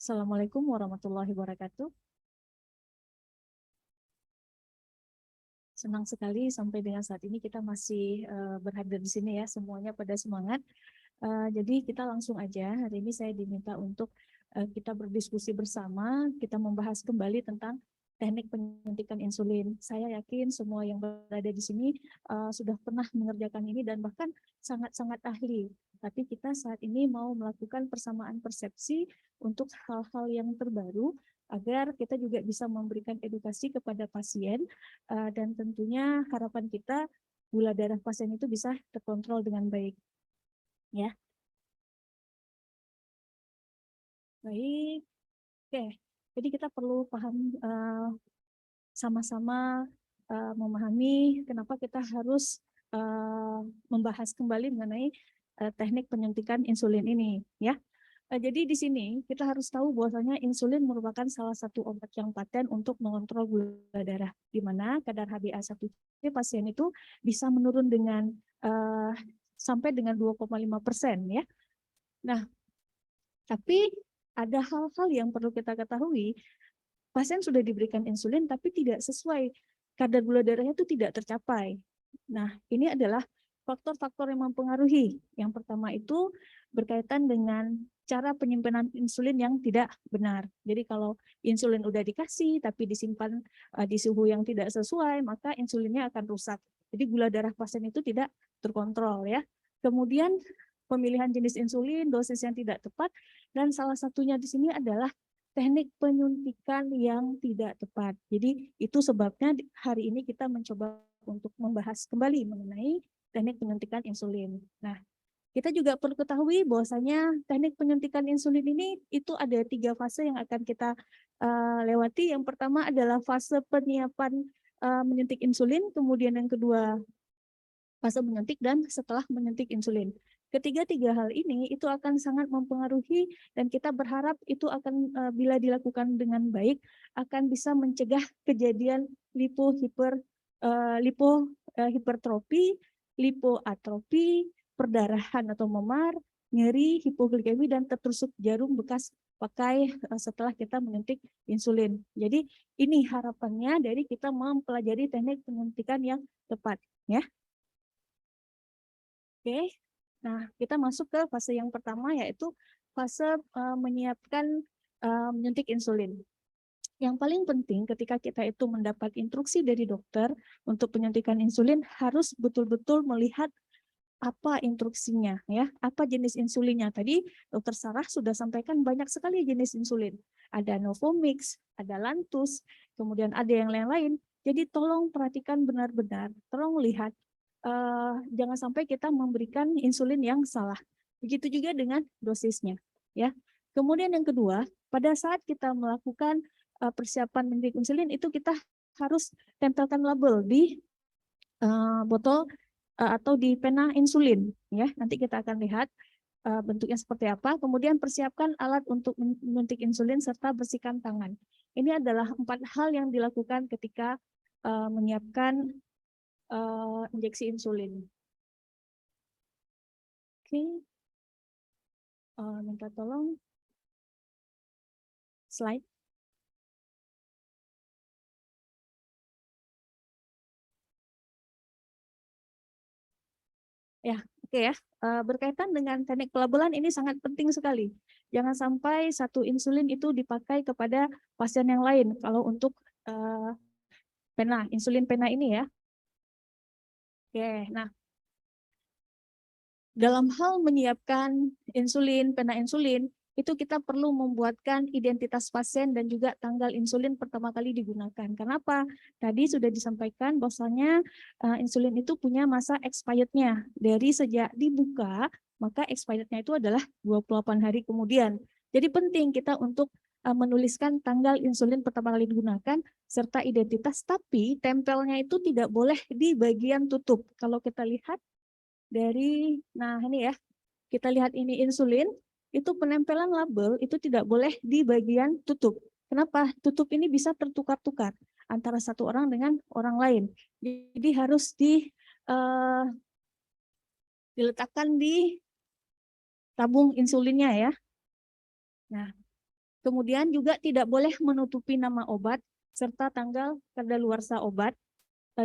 Assalamualaikum warahmatullahi wabarakatuh. Senang sekali sampai dengan saat ini kita masih berhadir di sini ya, semuanya pada semangat. Jadi kita langsung aja, hari ini saya diminta untuk kita berdiskusi bersama, kita membahas kembali tentang teknik penyuntikan insulin. Saya yakin semua yang berada di sini sudah pernah mengerjakan ini dan bahkan sangat-sangat ahli. Tapi kita saat ini mau melakukan persamaan persepsi untuk hal-hal yang terbaru agar kita juga bisa memberikan edukasi kepada pasien dan tentunya harapan kita gula darah pasien itu bisa terkontrol dengan baik. Ya, baik. Oke. Jadi kita perlu paham sama-sama memahami kenapa kita harus membahas kembali mengenai teknik penyuntikan insulin ini, ya. Jadi di sini kita harus tahu bahwasanya insulin merupakan salah satu obat yang paten untuk mengontrol gula darah, di mana kadar HbA1c pasien itu bisa menurun dengan sampai dengan 2,5% ya. Nah, tapi ada hal-hal yang perlu kita ketahui. Pasien sudah diberikan insulin tapi tidak sesuai, kadar gula darahnya itu tidak tercapai. Nah, ini adalah faktor-faktor yang mempengaruhi. Yang pertama itu berkaitan dengan cara penyimpanan insulin yang tidak benar. Jadi kalau insulin udah dikasih tapi disimpan di suhu yang tidak sesuai, maka insulinnya akan rusak. Jadi gula darah pasien itu tidak terkontrol ya. Kemudian pemilihan jenis insulin, dosis yang tidak tepat, dan salah satunya di sini adalah teknik penyuntikan yang tidak tepat. Jadi itu sebabnya hari ini kita mencoba untuk membahas kembali mengenai teknik penyuntikan insulin. Nah, kita juga perlu ketahui bahwasanya teknik penyuntikan insulin ini itu ada 3 fase yang akan kita lewati. Yang pertama adalah fase penyiapan menyuntik insulin, kemudian yang kedua fase menyuntik, dan setelah menyuntik insulin. Ketiga-tiga hal ini itu akan sangat mempengaruhi dan kita berharap itu akan bila dilakukan dengan baik akan bisa mencegah kejadian hipertrofi, lipoatrofi, perdarahan atau memar, nyeri, hipoglikemi, dan tertusuk jarum bekas pakai setelah kita menyuntik insulin. Jadi ini harapannya dari kita mempelajari teknik penyuntikan yang tepat, ya. Oke, nah kita masuk ke fase yang pertama yaitu fase menyiapkan menyuntik insulin. Yang paling penting ketika kita itu mendapat instruksi dari dokter untuk penyuntikan insulin harus betul-betul melihat apa instruksinya ya, apa jenis insulinnya. Tadi dokter Sarah sudah sampaikan banyak sekali jenis insulin. Ada Novomix, ada Lantus, kemudian ada yang lain-lain. Jadi tolong perhatikan benar-benar, tolong lihat jangan sampai kita memberikan insulin yang salah. Begitu juga dengan dosisnya ya. Kemudian yang kedua, pada saat kita melakukan persiapan menyuntik insulin itu kita harus tempelkan label di botol atau di pena insulin ya. Nanti kita akan lihat bentuknya seperti apa. Kemudian persiapkan alat untuk menyuntik insulin serta bersihkan tangan. Ini adalah 4 hal yang dilakukan ketika menyiapkan injeksi insulin. Oke, minta tolong slide. Ya, oke ya. Berkaitan dengan teknik pelabelan ini sangat penting sekali. Jangan sampai satu insulin itu dipakai kepada pasien yang lain. Kalau untuk pena, insulin pena ini ya. Oke, nah dalam hal menyiapkan insulin, pena insulin, itu kita perlu membuatkan identitas pasien dan juga tanggal insulin pertama kali digunakan. Kenapa? Tadi sudah disampaikan bahwasanya insulin itu punya masa expirednya. Dari sejak dibuka, maka expirednya itu adalah 28 hari kemudian. Jadi penting kita untuk menuliskan tanggal insulin pertama kali digunakan serta identitas, tapi tempelnya itu tidak boleh di bagian tutup. Kalau kita lihat dari, nah ini ya, kita lihat ini insulin, itu penempelan label itu tidak boleh di bagian tutup. Kenapa? Tutup ini bisa tertukar-tukar antara satu orang dengan orang lain. Jadi harus diletakkan di tabung insulinnya ya. Nah, Kemudian juga tidak boleh menutupi nama obat serta tanggal kadaluarsa obat.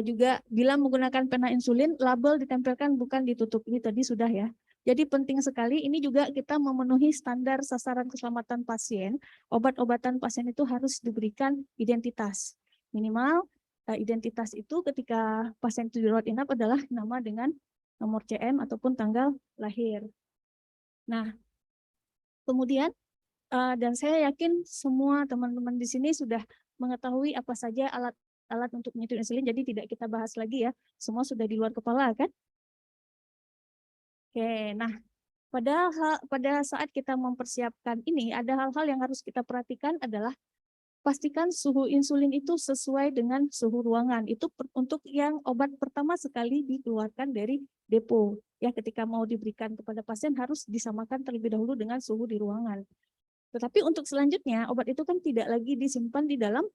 Juga bila menggunakan pena insulin, label ditempelkan bukan ditutup. Ini tadi sudah ya. Jadi penting sekali ini juga kita memenuhi standar sasaran keselamatan pasien. Obat-obatan pasien itu harus diberikan identitas. Minimal identitas itu ketika pasien itu dirawat inap adalah nama dengan nomor CM ataupun tanggal lahir. Nah, kemudian dan saya yakin semua teman-teman di sini sudah mengetahui apa saja alat untuk menyuntik insulin, jadi tidak kita bahas lagi ya, semua sudah di luar kepala kan? Oke, nah pada saat kita mempersiapkan ini, ada hal-hal yang harus kita perhatikan adalah pastikan suhu insulin itu sesuai dengan suhu ruangan. Itu untuk yang obat pertama sekali dikeluarkan dari depo. Ya, ketika mau diberikan kepada pasien harus disamakan terlebih dahulu dengan suhu di ruangan. Tetapi untuk selanjutnya, obat itu kan tidak lagi disimpan di dalam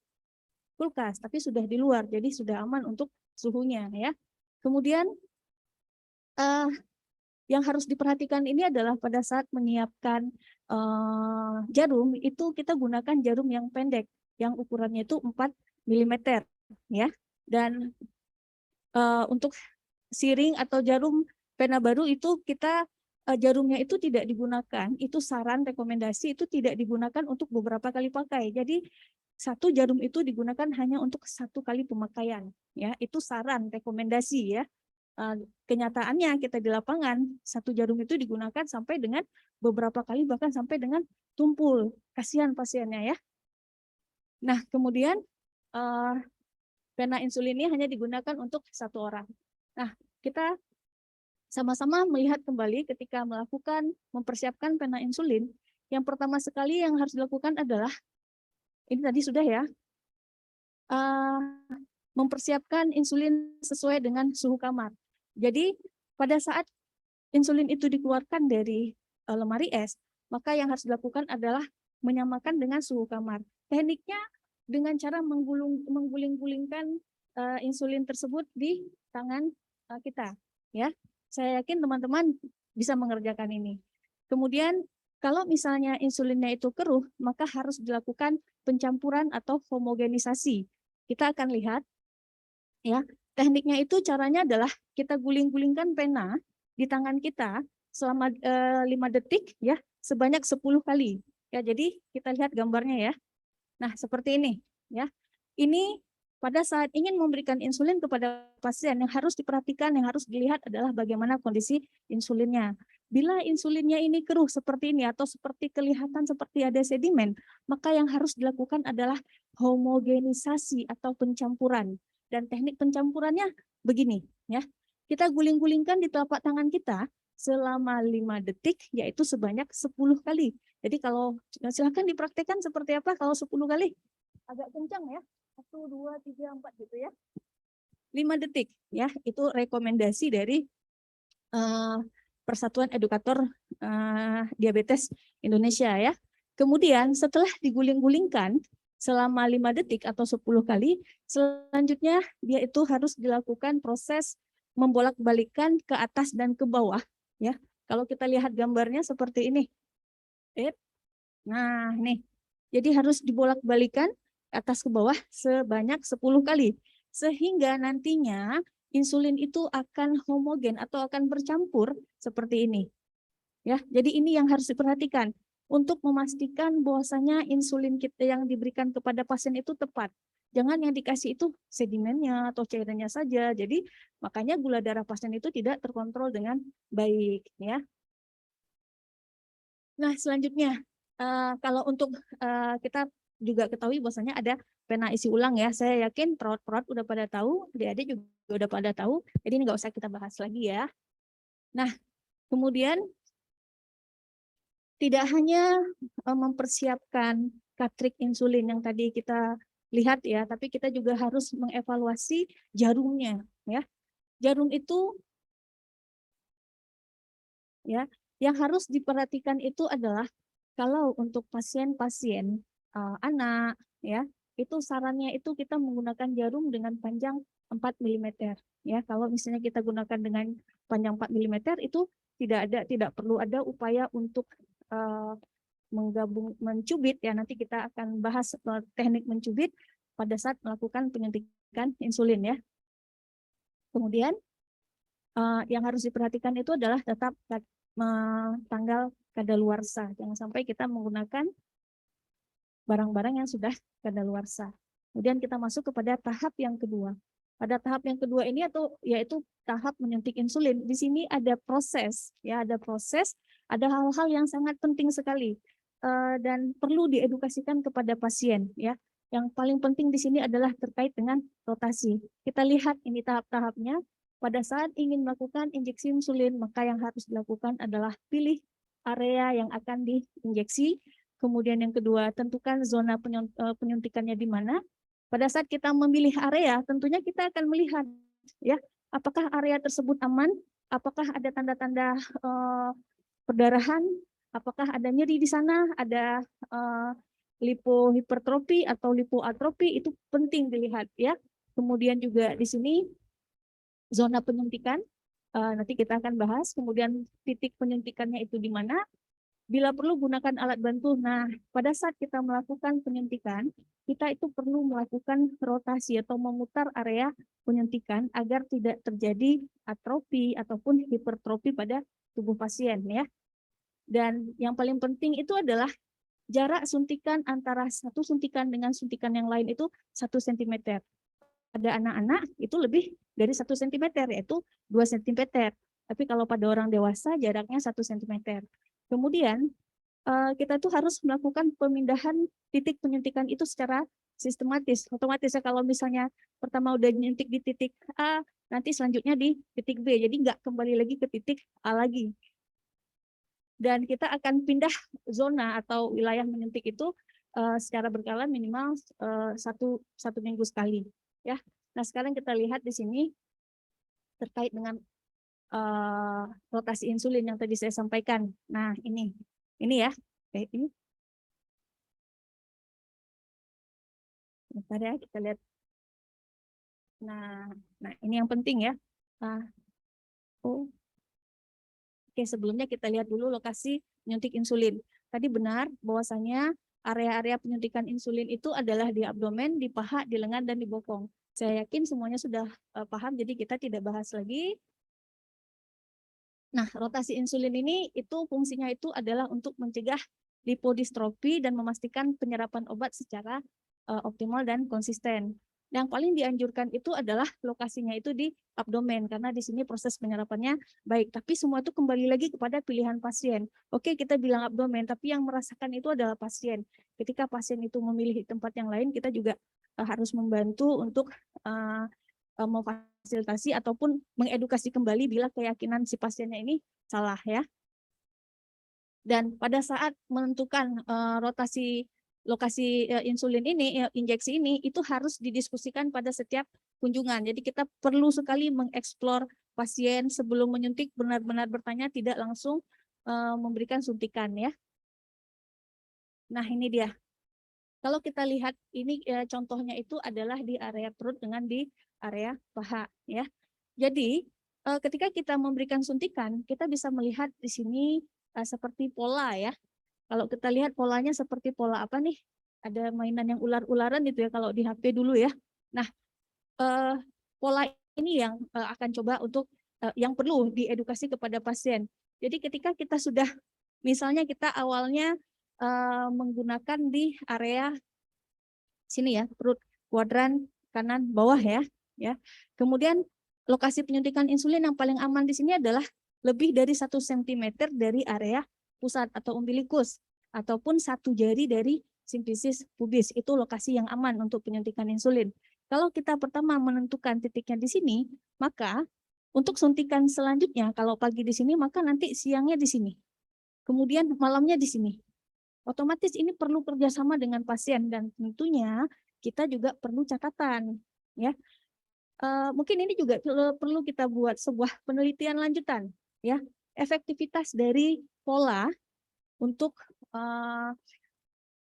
kulkas, tapi sudah di luar, jadi sudah aman untuk suhunya ya. Kemudian yang harus diperhatikan ini adalah pada saat menyiapkan jarum, itu kita gunakan jarum yang pendek, yang ukurannya itu 4 mm ya. Dan untuk siring atau jarum pena baru itu kita jarumnya itu tidak digunakan, itu saran rekomendasi itu tidak digunakan untuk beberapa kali pakai. Jadi satu jarum itu digunakan hanya untuk satu kali pemakaian, ya. Itu saran rekomendasi ya. Kenyataannya kita di lapangan satu jarum itu digunakan sampai dengan beberapa kali bahkan sampai dengan tumpul. Kasihan pasiennya ya. Nah kemudian pena insulin ini hanya digunakan untuk satu orang. Nah kita sama-sama melihat kembali ketika mempersiapkan pena insulin, yang pertama sekali yang harus dilakukan adalah, ini tadi sudah ya, mempersiapkan insulin sesuai dengan suhu kamar. Jadi pada saat insulin itu dikeluarkan dari lemari es, maka yang harus dilakukan adalah menyamakan dengan suhu kamar. Tekniknya dengan cara mengguling-gulingkan insulin tersebut di tangan kita, ya. Saya yakin teman-teman bisa mengerjakan ini. Kemudian kalau misalnya insulinnya itu keruh, maka harus dilakukan pencampuran atau homogenisasi. Kita akan lihat ya, tekniknya itu caranya adalah kita guling-gulingkan pena di tangan kita selama 5 detik ya, sebanyak 10 kali. Ya, jadi kita lihat gambarnya ya. Nah, seperti ini ya. Ini pada saat ingin memberikan insulin kepada pasien, yang harus diperhatikan, yang harus dilihat adalah bagaimana kondisi insulinnya. Bila insulinnya ini keruh seperti ini atau seperti kelihatan seperti ada sedimen, maka yang harus dilakukan adalah homogenisasi atau pencampuran. Dan teknik pencampurannya begini ya. Kita guling-gulingkan di telapak tangan kita selama 5 detik, yaitu sebanyak 10 kali. Jadi kalau silakan dipraktekkan seperti apa kalau 10 kali. Agak kencang ya. 1, 2, 3, 4 gitu ya. 5 detik ya, itu rekomendasi dari Persatuan Edukator Diabetes Indonesia ya. Kemudian setelah diguling-gulingkan selama 5 detik atau 10 kali, selanjutnya dia itu harus dilakukan proses membolak-balikan ke atas dan ke bawah ya. Kalau kita lihat gambarnya seperti ini. Nah, nih. Jadi harus dibolak-balikan atas ke bawah sebanyak 10 kali. Sehingga nantinya insulin itu akan homogen atau akan bercampur seperti ini. Ya, jadi ini yang harus diperhatikan untuk memastikan bahwasanya insulin kita yang diberikan kepada pasien itu tepat. Jangan yang dikasih itu sedimennya atau cairannya saja. Jadi makanya gula darah pasien itu tidak terkontrol dengan baik ya. Nah, selanjutnya kalau untuk kita juga ketahui bahwasanya ada pena isi ulang ya. Saya yakin perawat-perawat udah pada tahu, adik-adik juga udah pada tahu. Jadi ini nggak usah kita bahas lagi ya. Nah, kemudian tidak hanya mempersiapkan katrik insulin yang tadi kita lihat ya, tapi kita juga harus mengevaluasi jarumnya ya. Jarum itu ya, yang harus diperhatikan itu adalah kalau untuk pasien-pasien anak ya, itu sarannya itu kita menggunakan jarum dengan panjang 4 mm ya. Kalau misalnya kita gunakan dengan panjang 4 mm itu tidak perlu ada upaya untuk mencubit ya, nanti kita akan bahas teknik mencubit pada saat melakukan penyuntikan insulin ya. Kemudian yang harus diperhatikan itu adalah tetap tanggal kadaluarsa. Jangan sampai kita menggunakan barang-barang yang sudah kadaluarsa. Kemudian kita masuk kepada tahap yang kedua. Pada tahap yang kedua ini yaitu tahap menyuntik insulin. Di sini ada proses, ya, ada hal-hal yang sangat penting sekali dan perlu diedukasikan kepada pasien, ya. Yang paling penting di sini adalah terkait dengan rotasi. Kita lihat ini tahap-tahapnya. Pada saat ingin melakukan injeksi insulin, maka yang harus dilakukan adalah pilih area yang akan diinjeksi. Kemudian yang kedua, tentukan zona penyuntikannya di mana. Pada saat kita memilih area, tentunya kita akan melihat ya, apakah area tersebut aman, apakah ada tanda-tanda perdarahan, apakah ada nyeri di sana, ada lipohipertrofi atau lipoatrofi, itu penting dilihat ya. Kemudian juga di sini zona penyuntikan, nanti kita akan bahas. Kemudian titik penyuntikannya itu di mana. Bila perlu gunakan alat bantu. Nah, pada saat kita melakukan penyuntikan, kita itu perlu melakukan rotasi atau memutar area penyuntikan agar tidak terjadi atrofi ataupun hipertrofi pada tubuh pasien ya. Dan yang paling penting itu adalah jarak suntikan antara satu suntikan dengan suntikan yang lain itu 1 cm. Pada anak-anak itu lebih dari 1 cm, yaitu 2 cm. Tapi kalau pada orang dewasa jaraknya 1 cm. Kemudian kita tuh harus melakukan pemindahan titik penyuntikan itu secara sistematis. Otomatis ya, kalau misalnya pertama udah nyuntik di titik A, nanti selanjutnya di titik B. Jadi nggak kembali lagi ke titik A lagi. Dan kita akan pindah zona atau wilayah menyuntik itu secara berkala minimal satu minggu sekali. Ya. Nah, sekarang kita lihat di sini terkait dengan rotasi insulin yang tadi saya sampaikan. Nah, ini ya. Ini. Bentar ya, kita lihat. Nah, ini yang penting ya. Oke, sebelumnya kita lihat dulu lokasi penyuntik insulin. Tadi benar bahwasanya area-area penyuntikan insulin itu adalah di abdomen, di paha, di lengan, dan di bokong. Saya yakin semuanya sudah paham, jadi kita tidak bahas lagi. Nah, rotasi insulin ini itu fungsinya itu adalah untuk mencegah lipodistrofi dan memastikan penyerapan obat secara optimal dan konsisten. Yang paling dianjurkan itu adalah lokasinya itu di abdomen, karena di sini proses penyerapannya baik. Tapi semua itu kembali lagi kepada pilihan pasien. Oke, kita bilang abdomen, tapi yang merasakan itu adalah pasien. Ketika pasien itu memilih tempat yang lain, kita juga harus membantu untuk memfasilitasi ataupun mengedukasi kembali bila keyakinan si pasiennya ini salah ya. Dan pada saat menentukan lokasi insulin ini, injeksi ini, itu harus didiskusikan pada setiap kunjungan. Jadi kita perlu sekali mengeksplor pasien sebelum menyuntik, benar-benar bertanya, tidak langsung memberikan suntikan ya. Nah, ini dia. Kalau kita lihat ini contohnya itu adalah di area perut dengan di area paha ya. Jadi ketika kita memberikan suntikan, kita bisa melihat di sini seperti pola ya. Kalau kita lihat polanya seperti pola apa nih? Ada mainan yang ular-ularan gitu ya kalau di HP dulu ya. Nah, pola ini yang akan coba untuk yang perlu diedukasi kepada pasien. Jadi ketika kita sudah, misalnya kita awalnya menggunakan di area sini ya, perut kuadran kanan bawah ya. Kemudian lokasi penyuntikan insulin yang paling aman di sini adalah lebih dari 1 cm dari area pusat atau umbilikus, ataupun 1 jari dari simfisis pubis. Itu lokasi yang aman untuk penyuntikan insulin. Kalau kita pertama menentukan titiknya di sini, maka untuk suntikan selanjutnya, kalau pagi di sini, maka nanti siangnya di sini. Kemudian malamnya di sini. Otomatis ini perlu kerjasama dengan pasien, dan tentunya kita juga perlu catatan. Ya. Mungkin ini juga perlu kita buat sebuah penelitian lanjutan. Ya. Efektivitas dari pola untuk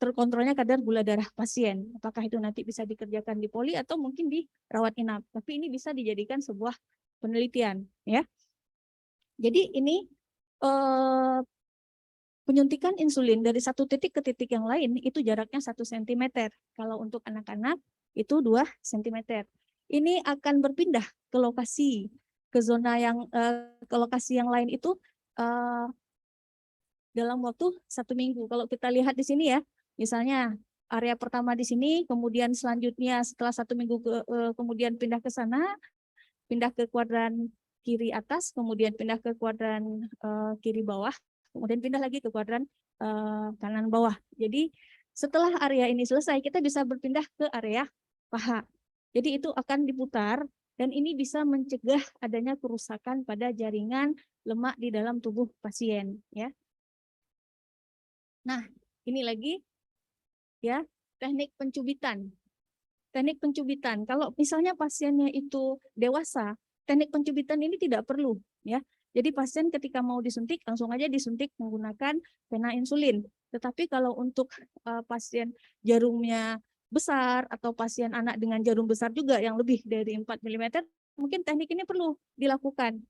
terkontrolnya kadar gula darah pasien. Apakah itu nanti bisa dikerjakan di poli atau mungkin di rawat inap. Tapi ini bisa dijadikan sebuah penelitian. Ya. Jadi ini Penyuntikan insulin dari satu titik ke titik yang lain itu jaraknya 1 cm. Kalau untuk anak-anak itu 2 cm. Ini akan berpindah ke lokasi, ke zona yang ke lokasi yang lain itu dalam waktu 1 minggu. Kalau kita lihat di sini ya, misalnya area pertama di sini, kemudian selanjutnya setelah 1 minggu kemudian pindah ke sana, pindah ke kuadran kiri atas, kemudian pindah ke kuadran kiri bawah, kemudian pindah lagi ke kuadran kanan bawah. Jadi setelah area ini selesai, kita bisa berpindah ke area paha. Jadi itu akan diputar dan ini bisa mencegah adanya kerusakan pada jaringan lemak di dalam tubuh pasien, ya. Nah, ini lagi ya, teknik pencubitan. Teknik pencubitan, kalau misalnya pasiennya itu dewasa, teknik pencubitan ini tidak perlu, ya. Jadi pasien ketika mau disuntik langsung aja disuntik menggunakan pena insulin. Tetapi kalau untuk pasien jarumnya besar atau pasien anak dengan jarum besar juga yang lebih dari 4 mm, mungkin teknik ini perlu dilakukan.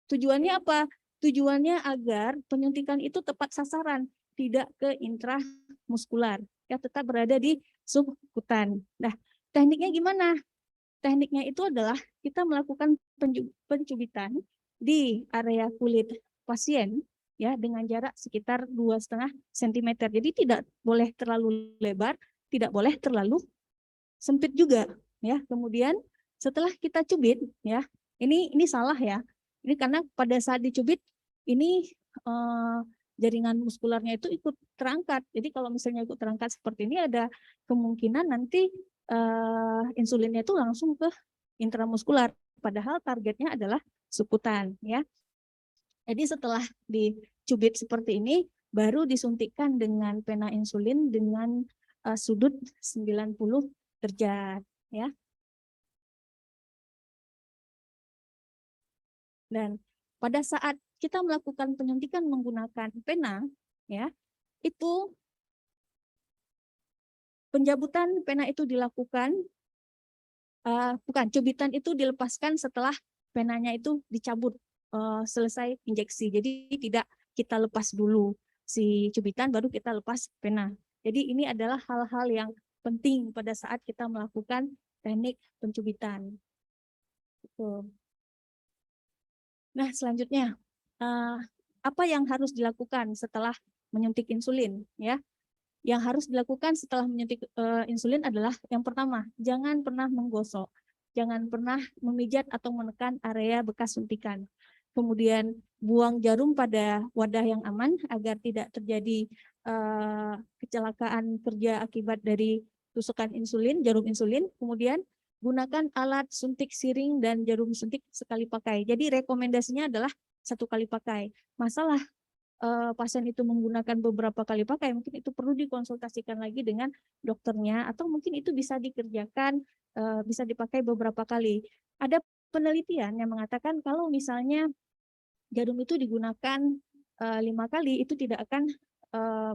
Tujuannya apa? Tujuannya agar penyuntikan itu tepat sasaran, tidak ke intramuskular, ya, tetap berada di subkutan. Nah, tekniknya gimana? Tekniknya itu adalah kita melakukan pencubitan di area kulit pasien, ya, dengan jarak sekitar 2,5 cm. Jadi tidak boleh terlalu lebar, tidak boleh terlalu sempit juga, ya. Kemudian setelah kita cubit, ya, ini salah ya. Ini karena pada saat dicubit ini jaringan muskularnya itu ikut terangkat. Jadi kalau misalnya ikut terangkat seperti ini ada kemungkinan nanti insulinnya itu langsung ke intramuskular. Padahal targetnya adalah subkutan, ya. Jadi setelah dicubit seperti ini, baru disuntikkan dengan pena insulin dengan sudut 90 derajat, ya. Dan pada saat kita melakukan penyuntikan menggunakan pena, ya, itu pencabutan pena itu dilakukan, bukan, cubitan itu dilepaskan setelah penanya itu dicabut selesai injeksi. Jadi tidak kita lepas dulu si cubitan baru kita lepas pena. Jadi ini adalah hal-hal yang penting pada saat kita melakukan teknik pencubitan. Nah, selanjutnya apa yang harus dilakukan setelah menyuntik insulin, ya? Yang harus dilakukan setelah menyuntik insulin adalah yang pertama, jangan pernah menggosok, jangan pernah memijat atau menekan area bekas suntikan. Kemudian buang jarum pada wadah yang aman agar tidak terjadi kecelakaan kerja akibat dari tusukan insulin, jarum insulin. Kemudian gunakan alat suntik siring dan jarum suntik sekali pakai. Jadi rekomendasinya adalah 1 kali pakai. Masalah pasien itu menggunakan beberapa kali pakai, mungkin itu perlu dikonsultasikan lagi dengan dokternya, atau mungkin itu bisa dikerjakan, bisa dipakai beberapa kali. Ada penelitian yang mengatakan kalau misalnya jarum itu digunakan 5 kali, itu tidak akan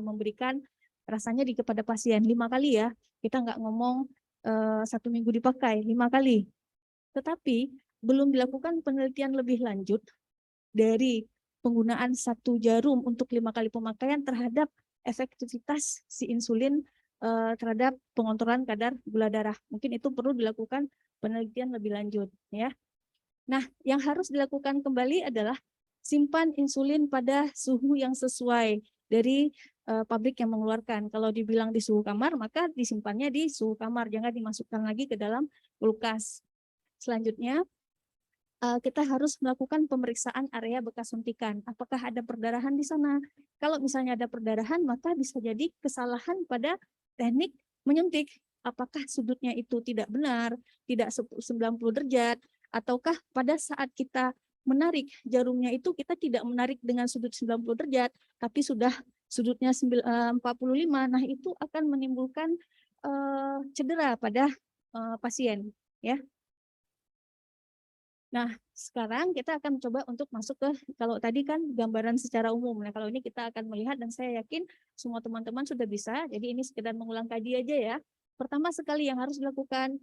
memberikan rasanya kepada pasien 5 kali, ya. Kita nggak ngomong 1 minggu dipakai, 5 kali. Tetapi belum dilakukan penelitian lebih lanjut dari penggunaan 1 jarum untuk 5 kali pemakaian terhadap efektivitas si insulin terhadap pengontrolan kadar gula darah. Mungkin itu perlu dilakukan penelitian lebih lanjut, ya. Nah, yang harus dilakukan kembali adalah simpan insulin pada suhu yang sesuai dari pabrik yang mengeluarkan. Kalau dibilang di suhu kamar, maka disimpannya di suhu kamar, jangan dimasukkan lagi ke dalam kulkas. Selanjutnya, kita harus melakukan pemeriksaan area bekas suntikan. Apakah ada perdarahan di sana? Kalau misalnya ada perdarahan, maka bisa jadi kesalahan pada teknik menyuntik. Apakah sudutnya itu tidak benar, tidak 90 derajat, ataukah pada saat kita menarik jarumnya itu kita tidak menarik dengan sudut 90 derajat, tapi sudah sudutnya 45. Nah, itu akan menimbulkan cedera pada pasien, ya. Nah, sekarang kita akan coba untuk masuk ke, kalau tadi kan gambaran secara umum. Nah, kalau ini kita akan melihat dan saya yakin semua teman-teman sudah bisa. Jadi ini sekedar mengulang kaji aja, ya. Pertama sekali yang harus dilakukan,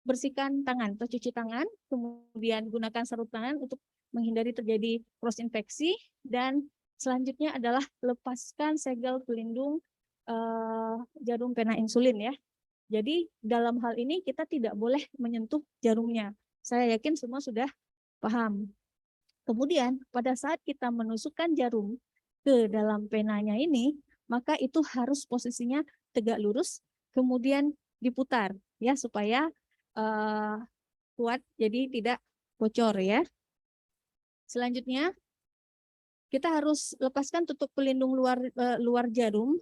bersihkan tangan atau cuci tangan, kemudian gunakan sarung tangan untuk menghindari terjadi cross infeksi, dan Selanjutnya adalah lepaskan segel pelindung jarum pena insulin ya. Jadi dalam hal ini kita tidak boleh menyentuh jarumnya. Saya yakin semua sudah paham. Kemudian pada saat kita menusukkan jarum ke dalam penanya ini, maka itu harus posisinya tegak lurus, kemudian diputar ya supaya kuat, jadi tidak bocor ya. Selanjutnya kita harus lepaskan tutup pelindung luar jarum.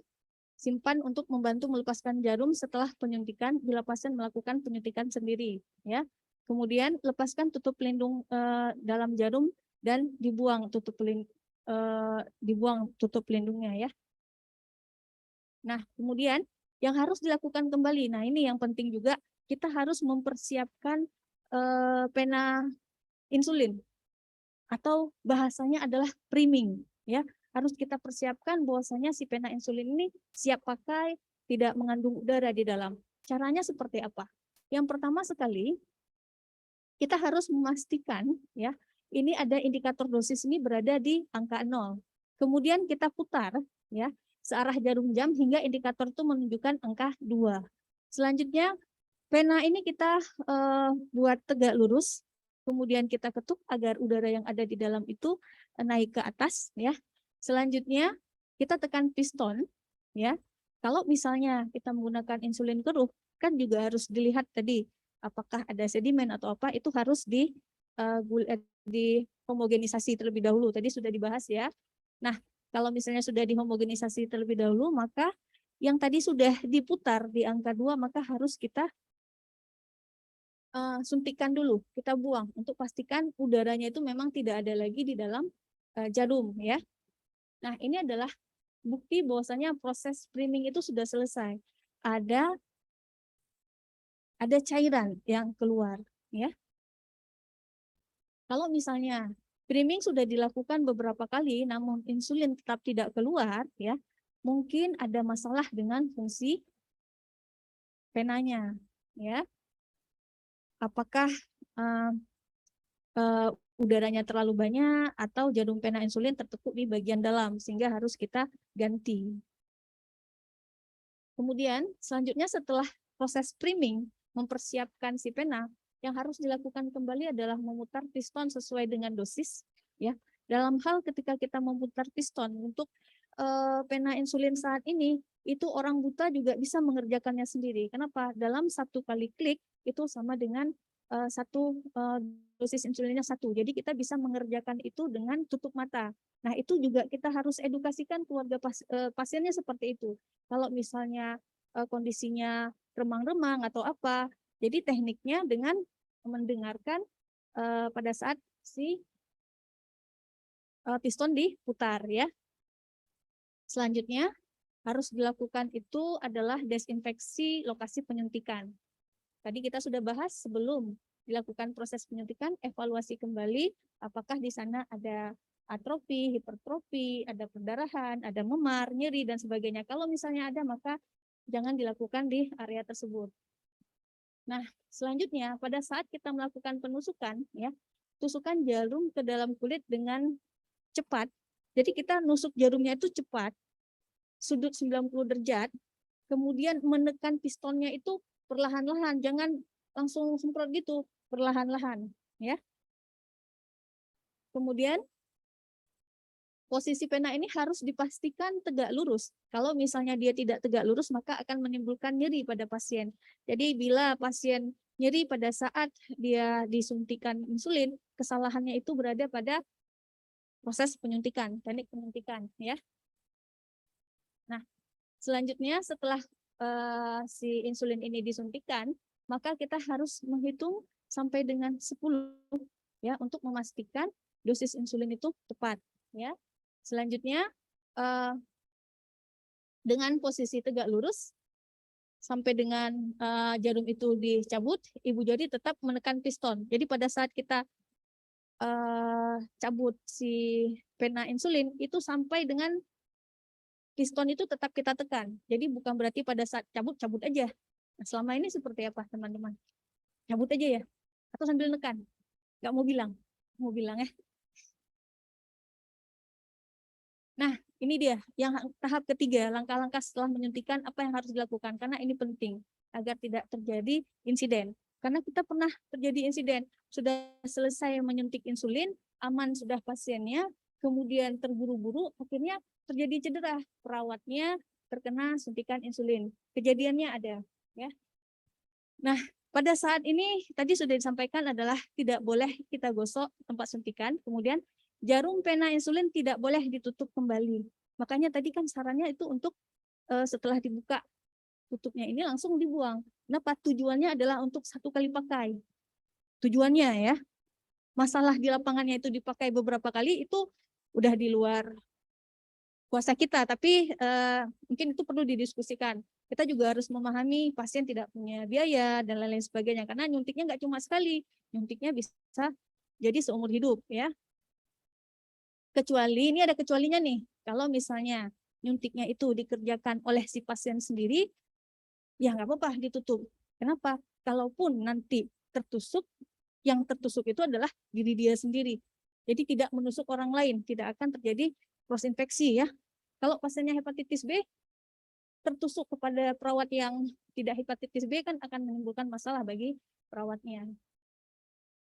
Simpan untuk membantu melepaskan jarum setelah penyuntikan bila pasien melakukan penyuntikan sendiri ya. Kemudian lepaskan tutup pelindung dalam jarum dan dibuang tutup pelindungnya ya. Nah, kemudian yang harus dilakukan kembali. Nah, ini yang penting juga, kita harus mempersiapkan pena insulin atau bahasanya adalah priming ya. Harus kita persiapkan bahwasanya si pena insulin ini siap pakai, tidak mengandung udara di dalam. Caranya seperti apa? Yang pertama sekali, kita harus memastikan ya, ini ada indikator dosis ini berada di angka 0. Kemudian kita putar ya, searah jarum jam hingga indikator itu menunjukkan angka 2. Selanjutnya, pena ini kita buat tegak lurus, kemudian kita ketuk agar udara yang ada di dalam itu naik ke atas ya. Selanjutnya kita tekan piston ya. Kalau misalnya kita menggunakan insulin keruh, kan juga harus dilihat tadi apakah ada sedimen atau apa, itu harus di homogenisasi terlebih dahulu. Tadi sudah dibahas ya. Nah, kalau misalnya sudah dihomogenisasi terlebih dahulu, maka yang tadi sudah diputar di angka 2, maka harus kita suntikan dulu, kita buang untuk pastikan udaranya itu memang tidak ada lagi di dalam jarum ya. Nah, ini adalah bukti bahwasanya proses priming itu sudah selesai. Ada cairan yang keluar ya. Kalau misalnya priming sudah dilakukan beberapa kali namun insulin tetap tidak keluar ya, mungkin ada masalah dengan fungsi penanya ya. Apakah udaranya terlalu banyak atau jarum pena insulin tertekuk di bagian dalam sehingga harus kita ganti. Kemudian selanjutnya setelah proses priming mempersiapkan si pena, yang harus dilakukan kembali adalah memutar piston sesuai dengan dosis ya. Dalam hal ketika kita memutar piston untuk pena insulin saat ini, itu orang buta juga bisa mengerjakannya sendiri. Kenapa? Dalam satu kali klik itu sama dengan dosis insulinnya 1. Jadi kita bisa mengerjakan itu dengan tutup mata. Nah, itu juga kita harus edukasikan keluarga pasiennya seperti itu. Kalau misalnya kondisinya remang-remang atau apa, jadi tekniknya dengan mendengarkan pada saat si piston diputar ya. Selanjutnya harus dilakukan itu adalah desinfeksi lokasi penyuntikan. Tadi kita sudah bahas sebelum dilakukan proses penyuntikan, evaluasi kembali apakah di sana ada atrofi, hipertrofi, ada perdarahan, ada memar, nyeri, dan sebagainya. Kalau misalnya ada, maka jangan dilakukan di area tersebut. Nah, selanjutnya pada saat kita melakukan penusukan, ya, tusukan jarum ke dalam kulit dengan cepat. Jadi kita nusuk jarumnya itu cepat, sudut 90 derajat, kemudian menekan pistonnya itu perlahan-lahan, jangan langsung semprot gitu, perlahan-lahan, ya. Kemudian posisi pena ini harus dipastikan tegak lurus. Kalau misalnya dia tidak tegak lurus, maka akan menimbulkan nyeri pada pasien. Jadi bila pasien nyeri pada saat dia disuntikan insulin, kesalahannya itu berada pada proses penyuntikan, teknik penyuntikan, ya. Nah, selanjutnya setelah si insulin ini disuntikan, maka kita harus menghitung sampai dengan 10 ya untuk memastikan dosis insulin itu tepat, ya. Selanjutnya dengan posisi tegak lurus sampai dengan jarum itu dicabut, ibu jari tetap menekan piston. Jadi pada saat kita cabut si pena insulin itu sampai dengan piston itu tetap kita tekan. Jadi bukan berarti pada saat cabut aja. Nah, selama ini seperti apa teman-teman? Cabut aja ya? Atau sambil nekan? Nggak mau bilang? Mau bilang ya? Nah, ini dia yang tahap ketiga, langkah-langkah setelah menyuntikan apa yang harus dilakukan, karena ini penting agar tidak terjadi insiden. Karena kita pernah terjadi insiden, sudah selesai menyuntik insulin, aman sudah pasiennya, kemudian terburu-buru, akhirnya terjadi cedera, perawatnya terkena suntikan insulin. Kejadiannya ada, ya. Nah, pada saat ini tadi sudah disampaikan adalah tidak boleh kita gosok tempat suntikan, kemudian jarum pena insulin tidak boleh ditutup kembali. Makanya tadi kan sarannya itu untuk setelah dibuka tutupnya ini langsung dibuang. Kenapa? Tujuannya adalah untuk 1 kali pakai. Tujuannya ya. Masalah di lapangannya itu dipakai beberapa kali itu udah di luar kuasa kita, tapi mungkin itu perlu didiskusikan. Kita juga harus memahami pasien tidak punya biaya dan lain-lain sebagainya, karena nyuntiknya nggak cuma sekali, nyuntiknya bisa jadi seumur hidup ya. Kecuali, ini ada kecualinya nih, kalau misalnya nyuntiknya itu dikerjakan oleh si pasien sendiri, ya nggak apa-apa ditutup. Kenapa? Kalaupun nanti tertusuk, yang tertusuk itu adalah diri dia sendiri. Jadi tidak menusuk orang lain, tidak akan terjadi cross infeksi ya. Kalau pasiennya hepatitis B, tertusuk kepada perawat yang tidak hepatitis B kan akan menimbulkan masalah bagi perawatnya.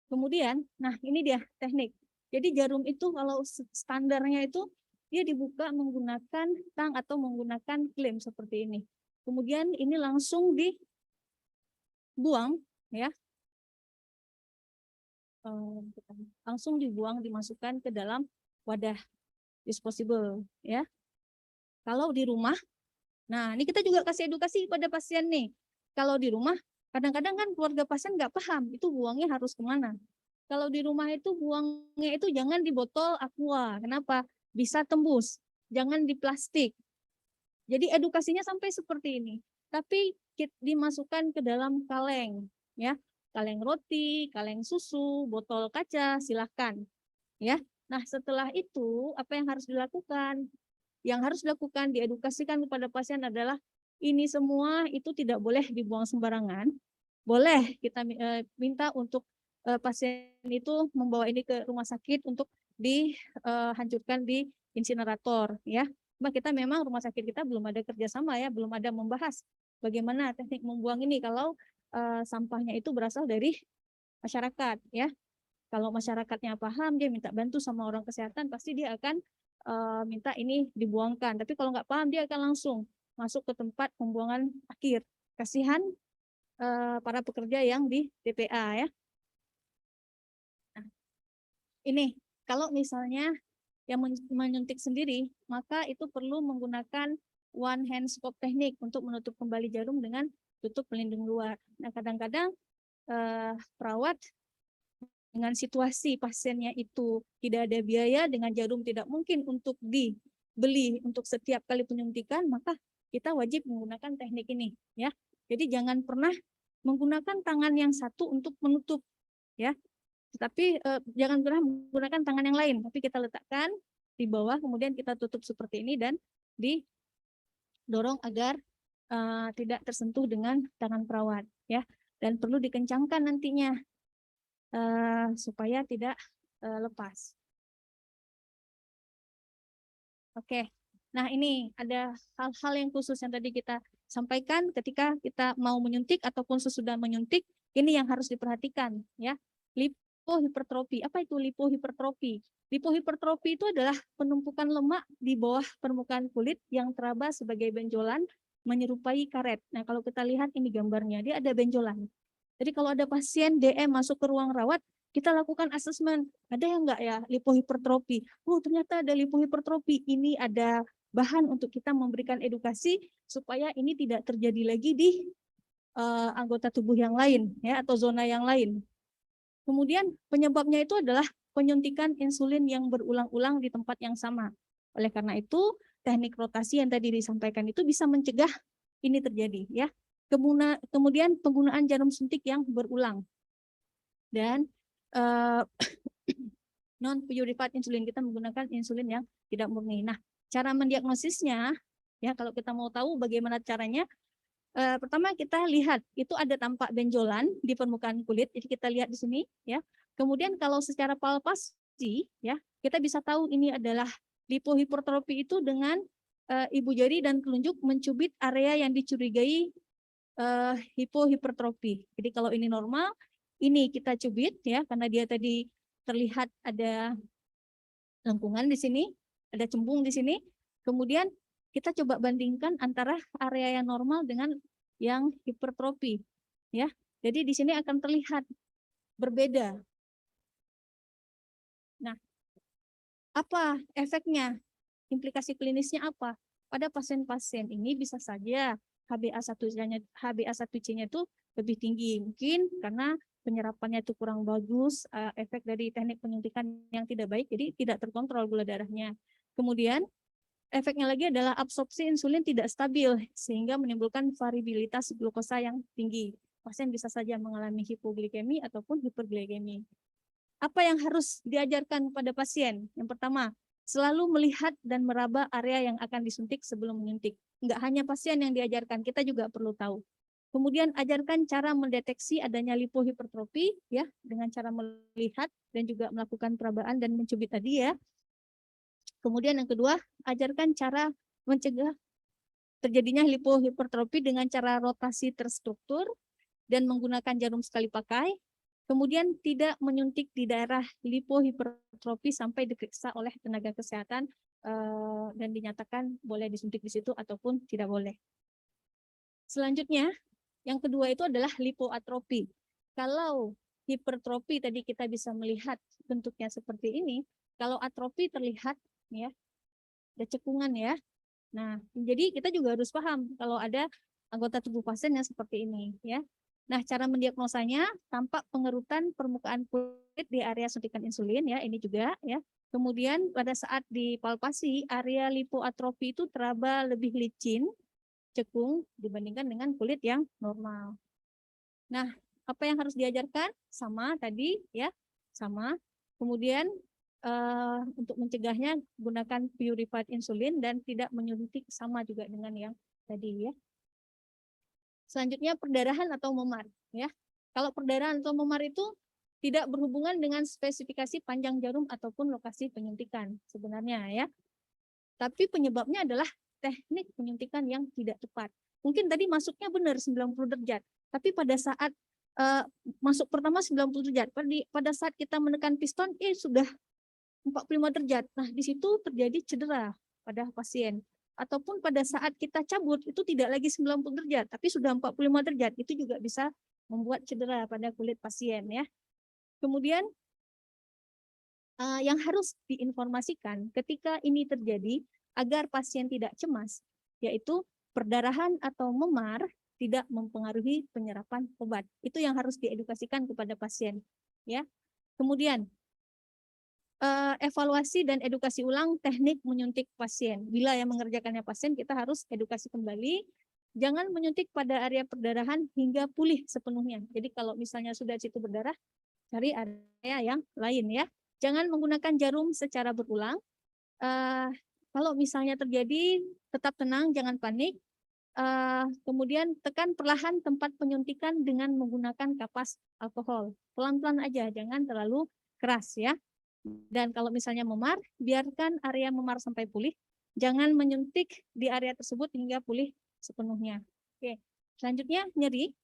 Kemudian, nah ini dia teknik. Jadi jarum itu kalau standarnya itu dia dibuka menggunakan tang atau menggunakan klem seperti ini. Kemudian ini langsung dibuang ya. Langsung dibuang, dimasukkan ke dalam wadah disposable ya. Kalau di rumah, nah ini kita juga kasih edukasi pada pasien nih. Kalau di rumah, kadang-kadang kan keluarga pasien nggak paham itu buangnya harus kemana. Kalau di rumah itu buangnya itu jangan di botol aqua. Kenapa? Bisa tembus. Jangan di plastik. Jadi edukasinya sampai seperti ini. Tapi dimasukkan ke dalam kaleng, ya, kaleng roti, kaleng susu, botol kaca, silahkan, ya. Nah setelah itu apa yang harus dilakukan? Yang harus dilakukan diedukasikan kepada pasien adalah ini semua itu tidak boleh dibuang sembarangan. Boleh kita minta untuk pasien itu membawa ini ke rumah sakit untuk dihancurkan di insinerator, ya. Cuma kita memang rumah sakit kita belum ada kerjasama ya, belum ada membahas bagaimana teknik membuang ini kalau sampahnya itu berasal dari masyarakat ya. Kalau masyarakatnya paham, dia minta bantu sama orang kesehatan, pasti dia akan minta ini dibuangkan. Tapi kalau nggak paham, dia akan langsung masuk ke tempat pembuangan akhir. Kasihan para pekerja yang di TPA ya. Nah, ini kalau misalnya yang menyuntik sendiri, maka itu perlu menggunakan one hand scope teknik untuk menutup kembali jarum dengan tutup pelindung luar. Nah, kadang-kadang perawat dengan situasi pasiennya itu tidak ada biaya, dengan jarum tidak mungkin untuk dibeli untuk setiap kali penyuntikan, maka kita wajib menggunakan teknik ini ya. Jadi jangan pernah menggunakan tangan yang satu untuk menutup ya. Tetapi jangan pernah menggunakan tangan yang lain, tapi kita letakkan di bawah, kemudian kita tutup seperti ini dan didorong agar tidak tersentuh dengan tangan perawat, ya. Dan perlu dikencangkan nantinya supaya tidak lepas. Oke, nah ini ada hal-hal yang khusus yang tadi kita sampaikan ketika kita mau menyuntik ataupun sesudah menyuntik, ini yang harus diperhatikan, ya. Lipohipertrofi. Apa itu lipohipertrofi? Lipohipertrofi itu adalah penumpukan lemak di bawah permukaan kulit yang teraba sebagai benjolan menyerupai karet. Nah, kalau kita lihat ini gambarnya, dia ada benjolan. Jadi kalau ada pasien DM masuk ke ruang rawat, kita lakukan asesmen. Ada yang enggak ya lipohipertrofi? Oh, ternyata ada lipohipertrofi. Ini ada bahan untuk kita memberikan edukasi supaya ini tidak terjadi lagi di anggota tubuh yang lain ya atau zona yang lain. Kemudian penyebabnya itu adalah penyuntikan insulin yang berulang-ulang di tempat yang sama. Oleh karena itu, teknik rotasi yang tadi disampaikan itu bisa mencegah ini terjadi ya. Kemudian penggunaan jarum suntik yang berulang. Dan non-purified insulin, kita menggunakan insulin yang tidak murni. Nah, cara mendiagnosisnya ya, kalau kita mau tahu bagaimana caranya, pertama kita lihat itu ada tampak benjolan di permukaan kulit, jadi kita lihat di sini ya. Kemudian kalau secara palpasi ya, kita bisa tahu ini adalah Lipohipertrofi itu dengan ibu jari dan telunjuk mencubit area yang dicurigai hipohipertrofi. Jadi kalau ini normal, ini kita cubit ya, karena dia tadi terlihat ada lengkungan di sini, ada cembung di sini. Kemudian kita coba bandingkan antara area yang normal dengan yang hipertrofi, ya. Jadi di sini akan terlihat berbeda. Nah, apa efeknya? Implikasi klinisnya apa? Pada pasien-pasien ini bisa saja HbA1c-nya itu lebih tinggi, mungkin karena penyerapannya itu kurang bagus, efek dari teknik penyuntikan yang tidak baik, jadi tidak terkontrol gula darahnya. Kemudian efeknya lagi adalah absorpsi insulin tidak stabil, sehingga menimbulkan variabilitas glukosa yang tinggi. Pasien bisa saja mengalami hipoglikemi ataupun hiperglikemi. Apa yang harus diajarkan pada pasien? Yang pertama, selalu melihat dan meraba area yang akan disuntik sebelum menyuntik. Enggak hanya pasien yang diajarkan, kita juga perlu tahu. Kemudian ajarkan cara mendeteksi adanya lipohipertrofi ya, dengan cara melihat dan juga melakukan perabaan dan mencubit tadi ya. Kemudian yang kedua, ajarkan cara mencegah terjadinya lipohipertrofi dengan cara rotasi terstruktur dan menggunakan jarum sekali pakai. Kemudian tidak menyuntik di daerah lipohipertrofi sampai diperiksa oleh tenaga kesehatan dan dinyatakan boleh disuntik di situ ataupun tidak boleh. Selanjutnya, yang kedua itu adalah lipoatrofi. Kalau hipertrofi tadi kita bisa melihat bentuknya seperti ini, kalau atrofi terlihat ya, ada cekungan ya. Nah, jadi kita juga harus paham kalau ada anggota tubuh pasien yang seperti ini ya. Nah, cara mendiagnosanya tampak pengerutan permukaan kulit di area suntikan insulin ya, ini juga ya. Kemudian pada saat dipalpasi, area lipoatrofi itu teraba lebih licin, cekung dibandingkan dengan kulit yang normal. Nah, apa yang harus diajarkan? Sama tadi ya, sama. Kemudian untuk mencegahnya gunakan purified insulin dan tidak menyuntik, sama juga dengan yang tadi ya. Selanjutnya perdarahan atau memar ya. Kalau perdarahan atau memar itu tidak berhubungan dengan spesifikasi panjang jarum ataupun lokasi penyuntikan sebenarnya ya. Tapi penyebabnya adalah teknik penyuntikan yang tidak tepat. Mungkin tadi masuknya benar 90 derajat, tapi pada saat masuk pertama 90 derajat, pada saat kita menekan piston sudah 45 derajat. Nah, di situ terjadi cedera pada pasien. Ataupun pada saat kita cabut itu tidak lagi 90 derajat, tapi sudah 45 derajat, itu juga bisa membuat cedera pada kulit pasien ya. Kemudian yang harus diinformasikan ketika ini terjadi agar pasien tidak cemas, yaitu perdarahan atau memar tidak mempengaruhi penyerapan obat. Itu yang harus diedukasikan kepada pasien ya. Kemudian evaluasi dan edukasi ulang teknik menyuntik pasien. Bila yang mengerjakannya pasien, kita harus edukasi kembali. Jangan menyuntik pada area perdarahan hingga pulih sepenuhnya. Jadi kalau misalnya sudah situ berdarah, cari area yang lain ya. Jangan menggunakan jarum secara berulang. Kalau misalnya terjadi, tetap tenang, jangan panik. Kemudian tekan perlahan tempat penyuntikan dengan menggunakan kapas alkohol. Pelan-pelan aja, jangan terlalu keras ya. Dan kalau misalnya memar, biarkan area memar sampai pulih. Jangan menyuntik di area tersebut hingga pulih sepenuhnya. Oke, selanjutnya nyeri.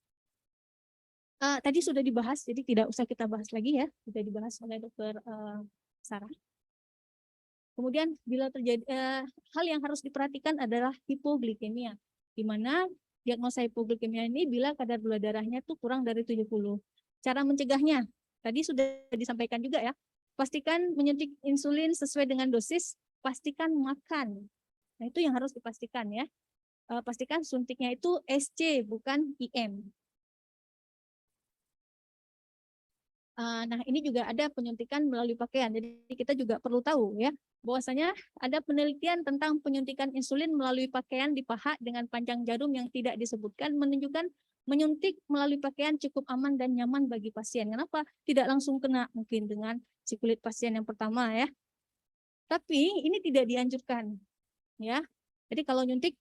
Tadi sudah dibahas, jadi tidak usah kita bahas lagi ya. Sudah dibahas oleh Dokter Sarah. Kemudian bila terjadi hal yang harus diperhatikan adalah hipoglikemia, di mana diagnosa hipoglikemia ini bila kadar gula darahnya tuh kurang dari 70. Cara mencegahnya, tadi sudah disampaikan juga ya. Pastikan menyuntik insulin sesuai dengan dosis, pastikan makan. Nah, itu yang harus dipastikan ya. Pastikan suntiknya itu SC bukan IM. Nah, ini juga ada penyuntikan melalui pakaian. Jadi kita juga perlu tahu ya, bahwasanya ada penelitian tentang penyuntikan insulin melalui pakaian di paha dengan panjang jarum yang tidak disebutkan menunjukkan menyuntik melalui pakaian cukup aman dan nyaman bagi pasien. Kenapa? Tidak langsung kena mungkin dengan si kulit pasien yang pertama ya. Tapi ini tidak dianjurkan ya. Jadi kalau nyuntik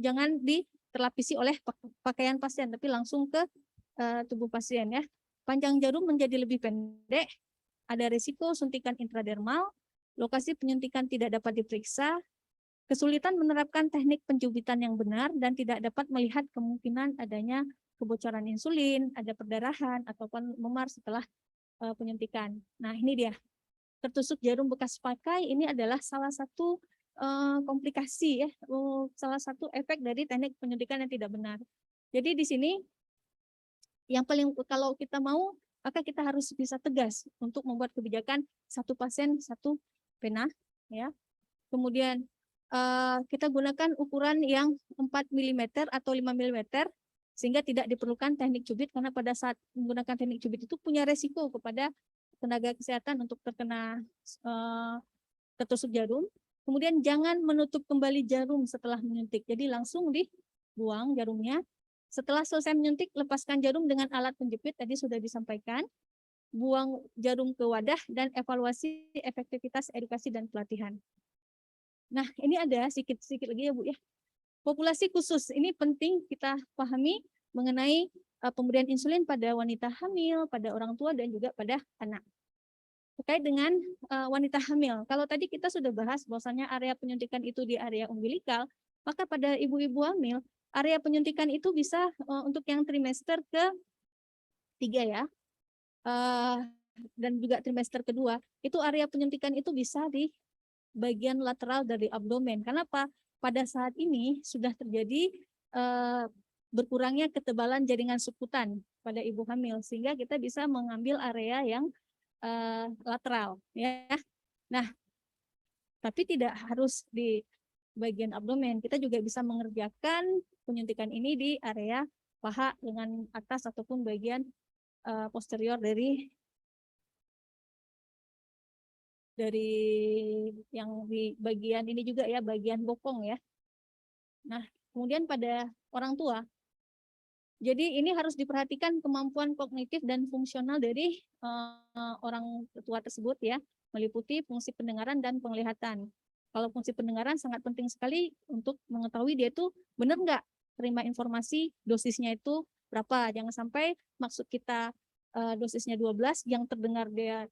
jangan diterlapisi oleh pakaian pasien, tapi langsung ke tubuh pasien ya. Panjang jarum menjadi lebih pendek, ada risiko suntikan intradermal, lokasi penyuntikan tidak dapat diperiksa, kesulitan menerapkan teknik pencubitan yang benar, dan tidak dapat melihat kemungkinan adanya kebocoran insulin, ada perdarahan, ataupun memar setelah penyuntikan. Nah, ini dia. Tertusuk jarum bekas pakai ini adalah salah satu komplikasi ya, salah satu efek dari teknik penyuntikan yang tidak benar. Jadi di sini yang paling kalau kita mau, maka kita harus bisa tegas untuk membuat kebijakan satu pasien satu pena ya. Kemudian kita gunakan ukuran yang 4 mm atau 5 mm sehingga tidak diperlukan teknik cubit, karena pada saat menggunakan teknik cubit itu punya resiko kepada tenaga kesehatan untuk terkena tertusuk jarum. Kemudian jangan menutup kembali jarum setelah menyuntik. Jadi langsung dibuang jarumnya. Setelah selesai menyuntik, lepaskan jarum dengan alat penjepit, tadi sudah disampaikan. Buang jarum ke wadah dan evaluasi efektivitas edukasi dan pelatihan. Nah, ini ada sedikit lagi ya Bu ya. Populasi khusus, ini penting kita pahami mengenai pemberian insulin pada wanita hamil, pada orang tua, dan juga pada anak. Terkait dengan wanita hamil, kalau tadi kita sudah bahas bahwasanya area penyuntikan itu di area umbilikal, maka pada ibu-ibu hamil, area penyuntikan itu bisa untuk yang trimester ke-3 ya, dan juga trimester kedua, itu area penyuntikan itu bisa di bagian lateral dari abdomen. Kenapa? Pada saat ini sudah terjadi berkurangnya ketebalan jaringan suputan pada ibu hamil, sehingga kita bisa mengambil area yang lateral ya. Nah, tapi tidak harus di bagian abdomen. Kita juga bisa mengerjakan penyuntikan ini di area paha dengan atas ataupun bagian posterior dari yang di bagian ini juga ya, bagian bokong ya. Nah, kemudian pada orang tua, jadi ini harus diperhatikan kemampuan kognitif dan fungsional dari orang tua tersebut ya, meliputi fungsi pendengaran dan penglihatan. Kalau fungsi pendengaran sangat penting sekali untuk mengetahui dia itu benar nggak terima informasi, dosisnya itu berapa. Jangan sampai maksud kita dosisnya 12, yang terdengar dia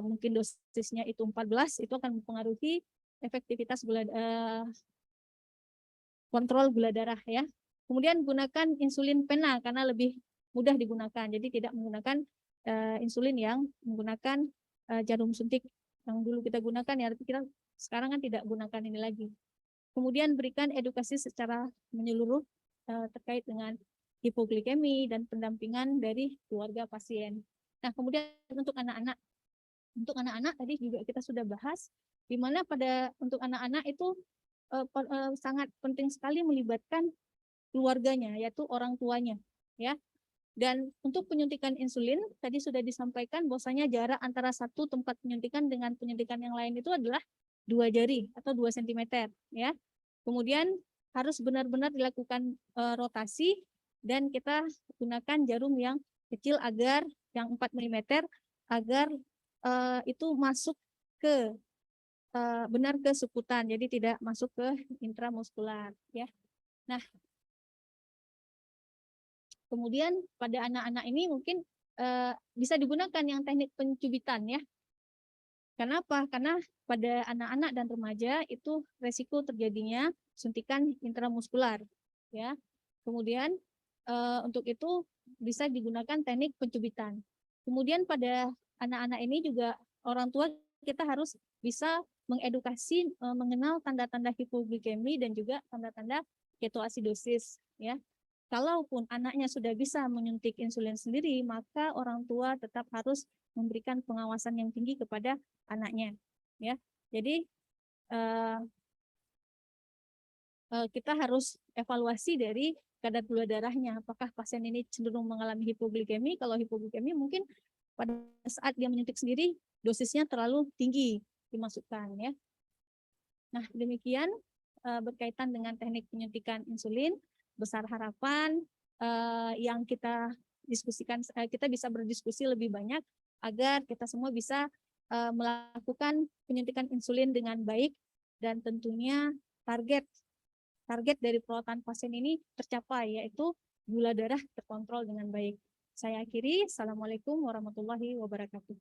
mungkin dosisnya itu 14, itu akan mempengaruhi efektivitas kontrol gula darah ya. Kemudian gunakan insulin pena karena lebih mudah digunakan. Jadi tidak menggunakan insulin yang menggunakan jarum suntik yang dulu kita gunakan ya, tapi kita sekarang kan tidak gunakan ini lagi. Kemudian berikan edukasi secara menyeluruh terkait dengan hipoglikemi dan pendampingan dari keluarga pasien. Nah, kemudian untuk anak-anak. Untuk anak-anak tadi juga kita sudah bahas, di mana untuk anak-anak itu sangat penting sekali melibatkan keluarganya, yaitu orang tuanya ya. Dan untuk penyuntikan insulin tadi sudah disampaikan bahwasanya jarak antara satu tempat penyuntikan dengan penyuntikan yang lain itu adalah 2 jari atau 2 cm ya. Kemudian harus benar-benar dilakukan rotasi, dan kita gunakan jarum yang kecil agar yang 4 mm agar itu masuk ke benar ke suputan, jadi tidak masuk ke intramuskular ya. Nah, kemudian pada anak-anak ini mungkin bisa digunakan yang teknik pencubitan ya. Kenapa? Karena pada anak-anak dan remaja itu resiko terjadinya suntikan intramuskular ya. Kemudian untuk itu bisa digunakan teknik pencubitan. Kemudian pada anak-anak ini juga orang tua kita harus bisa mengedukasi mengenal tanda-tanda hipoglikemi dan juga tanda-tanda ketoasidosis ya. Kalaupun anaknya sudah bisa menyuntik insulin sendiri, maka orang tua tetap harus memberikan pengawasan yang tinggi kepada anaknya ya. Jadi kita harus evaluasi dari kadar gula darahnya, apakah pasien ini cenderung mengalami hipoglikemi. Kalau hipoglikemi mungkin pada saat dia menyuntik sendiri dosisnya terlalu tinggi dimasukkan ya. Nah, demikian berkaitan dengan teknik penyuntikan insulin. Besar harapan yang kita diskusikan, kita bisa berdiskusi lebih banyak agar kita semua bisa melakukan penyuntikan insulin dengan baik, dan tentunya target dari perawatan pasien ini tercapai, yaitu gula darah terkontrol dengan baik. Saya akhiri. Assalamualaikum warahmatullahi wabarakatuh.